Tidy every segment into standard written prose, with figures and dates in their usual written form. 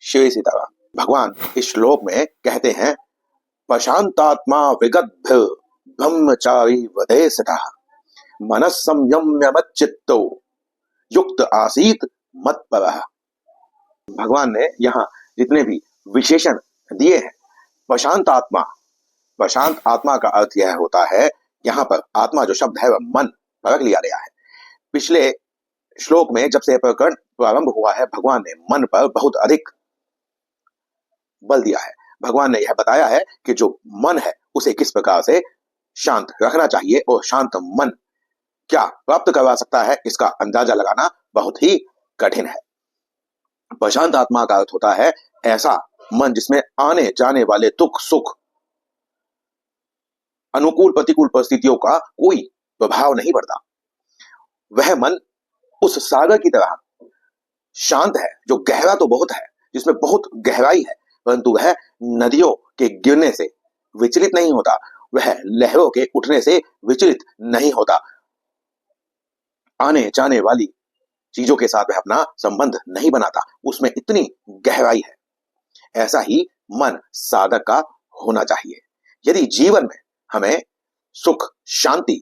शेषितः। भगवान इस श्लोक में कहते हैं, प्रशांतात्मा विगद्भ्य ब्रह्मचारी वदेशतः मनस्संयम्य मच्चित्तो युक्त आसीत मत्परः। भगवान ने यहाँ जितने भी विशेषण दिए हैं, प्रशांत आत्मा, प्रशांत आत्मा का अर्थ यह होता है, यहाँ पर आत्मा जो शब्द है वह मन पर लिया गया है। पिछले श्लोक में जब से प्रकरण प्रारंभ हुआ है, भगवान ने मन पर बहुत अधिक बल दिया है। भगवान ने यह बताया है कि जो मन है उसे किस प्रकार से शांत रखना चाहिए और शांत मन क्या प्राप्त करवा सकता है, इसका अंदाजा लगाना बहुत ही कठिन है। प्रशांत आत्मा का अर्थ होता है ऐसा मन जिसमें आने जाने वाले दुख सुख, अनुकूल प्रतिकूल परिस्थितियों का कोई प्रभाव नहीं पड़ता। वह मन उस सागर की तरह शांत है जो गहरा तो बहुत है, जिसमें बहुत गहराई है, परंतु वह नदियों के गिरने से विचलित नहीं होता, वह लहरों के उठने से विचलित नहीं होता, आने जाने वाली चीजों के साथ वह अपना संबंध नहीं बनाता, उसमें इतनी गहराई है। ऐसा ही मन साधक का होना चाहिए। यदि जीवन में हमें सुख शांति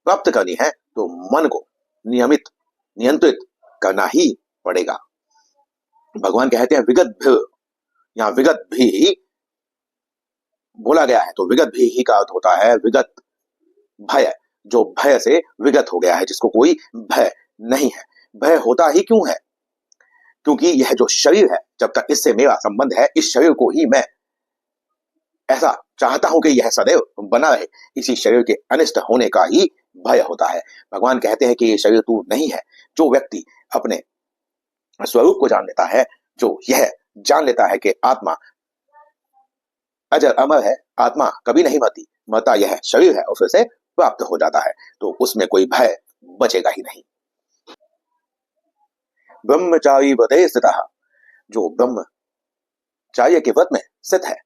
प्राप्त करनी है तो मन को नियमित नियंत्रित करना ही पड़ेगा। भगवान कहते हैं विगत भी, यहाँ विगत भी बोला गया है, तो विगत भी का अर्थ होता है विगत भय, जो भय से विगत हो गया है, जिसको कोई भय नहीं है। भय होता ही क्यों है? क्योंकि यह जो शरीर है, जब तक इससे मेरा संबंध है, इस शरीर को ही मैं ऐसा चाहता हूं कि यह सदैव बना रहे, इसी शरीर के अनिष्ट होने का ही भय होता है। भगवान कहते हैं कि ये शरीर तू नहीं है। जो व्यक्ति अपने स्वरूप को जान लेता है, जो यह जान लेता है कि आत्मा अजर अमर है, आत्मा कभी नहीं मरती, मरता यह शरीर है और फिर से प्राप्त हो जाता है, तो उसमें कोई भय बचेगा ही नहीं। ब्रह्मचारी व्रते स्थितः, जो ब्रह्मचार्य के व्रत में स्थित है।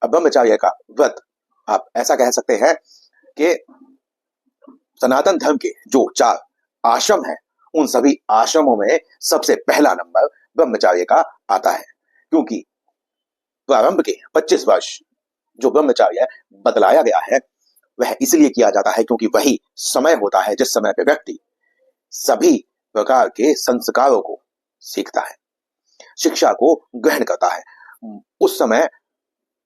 अब ब्रह्मचार्य का व्रत आप ऐसा कह सकते हैं कि सनातन धर्म के जो 4 आश्रम हैं, उन सभी आश्रमों में सबसे पहला नंबर ब्रह्मचार्य का आता है, क्योंकि प्रारंभ के 25 वर्ष जो ब्रह्मचार्य बतलाया गया है वह इसलिए किया जाता है क्योंकि वही समय होता है जिस समय पे व्यक्ति सभी प्रकार के संस्कारों को सीखता है, शिक्षा को ग्रहण करता है। उस समय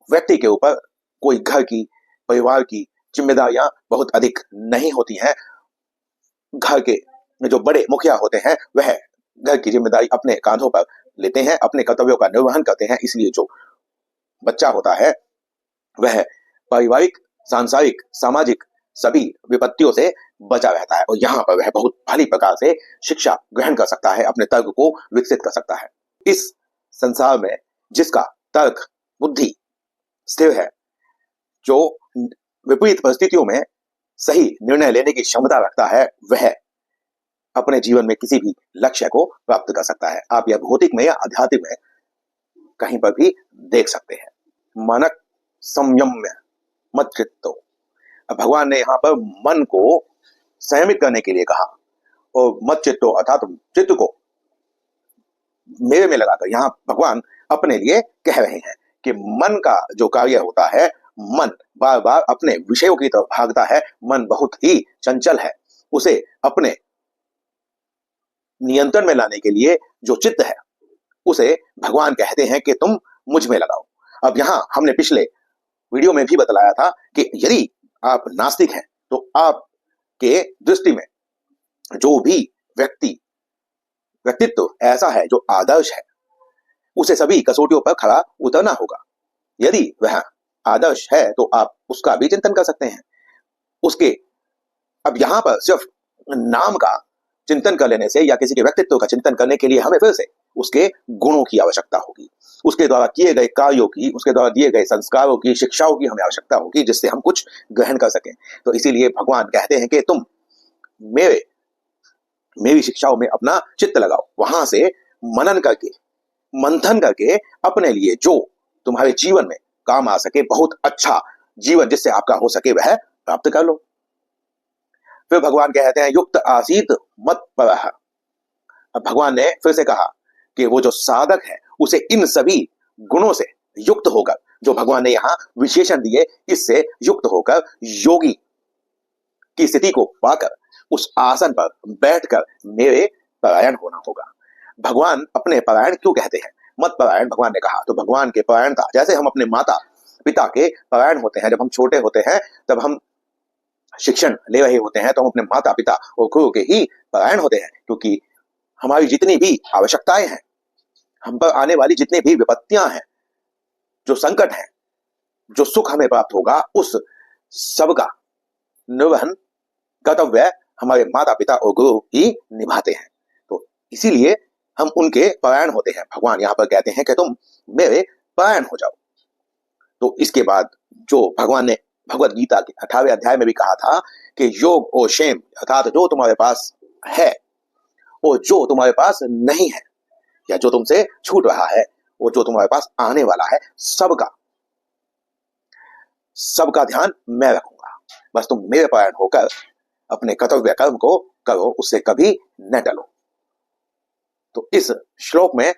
व्यक्ति के ऊपर कोई घर की, परिवार की जिम्मेदारियां बहुत अधिक नहीं होती हैं। घर के जो बड़े मुखिया होते हैं वह घर की जिम्मेदारी अपने कांधों पर लेते हैं, अपने कर्तव्यों का निर्वहन करते हैं। इसलिए जो बच्चा होता है वह पारिवारिक, सांसारिक, सामाजिक सभी विपत्तियों से बचा रहता है और यहाँ पर वह बहुत भली प्रकार से शिक्षा ग्रहण कर सकता है, अपने तर्क को विकसित कर सकता है। इस संसार में जिसका तर्क बुद्धि स्थिर है, जो विपरीत परिस्थितियों में सही निर्णय लेने की क्षमता रखता है, वह अपने जीवन में किसी भी लक्ष्य को प्राप्त कर सकता है। आप यह भौतिक में या आध्यात्मिक में कहीं पर भी देख सकते हैं। मानक संयम्य मत चित्तो, भगवान ने यहाँ पर मन को संयमित करने के लिए कहा और मत चित्तो अर्थात चित्त को मेरे में लगाकर यहाँ भगवान अपने लिए कह रहे हैं कि मन का जो कार्य होता है, मन बार बार अपने विषयों की तरफ भागता है, मन बहुत ही चंचल है। उसे अपने नियंत्रण में लाने के लिए जो चित्त है उसे भगवान कहते हैं कि तुम मुझ में लगाओ। अब यहाँ हमने पिछले वीडियो में भी बतलाया था कि यदि आप नास्तिक हैं तो आपके दृष्टि में जो भी व्यक्तित्व ऐसा है जो आदर्श है, उसे सभी कसौटियों पर खड़ा उतरना होगा। यदि वह आदर्श है तो आप उसका भी चिंतन कर सकते हैं। उसके अब यहाँ पर सिर्फ नाम का चिंतन कर लेने से या किसी के व्यक्तित्व का चिंतन करने के लिए हमें फिर से उसके गुणों की आवश्यकता होगी, उसके द्वारा किए गए कार्यों की, उसके द्वारा दिए गए संस्कारों की, शिक्षाओं की हमें आवश्यकता होगी, जिससे हम कुछ ग्रहण कर सकें। तो इसीलिए भगवान कहते हैं कि तुम मेरी शिक्षाओं में अपना चित्त लगाओ, वहां से मनन करके, मंथन करके अपने लिए जो तुम्हारे जीवन में काम आ सके, बहुत अच्छा जीवन जिससे आपका हो सके, वह प्राप्त कर लो। फिर भगवान कहते हैं युक्त आसीत मत परः। अब भगवान ने फिर से कहा कि वो जो साधक है उसे इन सभी गुणों से युक्त होकर, जो भगवान ने यहाँ विशेषण दिए, इससे युक्त होकर योगी की स्थिति को पाकर उस आसन पर बैठकर मेरे परायण होना होगा। भगवान अपने परायण क्यों कहते हैं? मत परायण भगवान ने कहा, तो भगवान के परायणता, जैसे हम अपने माता पिता के परायण होते हैं, जब हम छोटे होते हैं तब हम शिक्षण ले रहे होते हैं तो हम अपने माता पिता और गुरु के ही परायण होते हैं, क्योंकि हमारी जितनी भी आवश्यकताएं हैं, हम पर आने वाली जितनी भी विपत्तियां हैं, जो संकट है, जो सुख हमें प्राप्त होगा, उस सबका निर्वहन कर्तव्य हमारे माता पिता और गुरु ही निभाते हैं। तो इसीलिए हम उनके परायण होते हैं। भगवान यहाँ पर कहते हैं कि तुम मेरे परायण हो जाओ। तो इसके बाद जो भगवान ने भगवत गीता के 18वें अध्याय में भी कहा था कि योग और क्षेम, अर्थात जो तुम्हारे पास है और जो तुम्हारे पास नहीं है, या जो तुमसे छूट रहा है और जो तुम्हारे पास आने वाला है, सबका ध्यान मैं रखूंगा। बस तुम मेरे परायण होकर अपने कर्तव्य कर्म को करो, उससे कभी न टलो। तो इस श्लोक में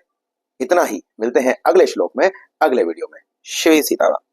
इतना ही। मिलते हैं अगले श्लोक में, अगले वीडियो में। श्री सीताराम।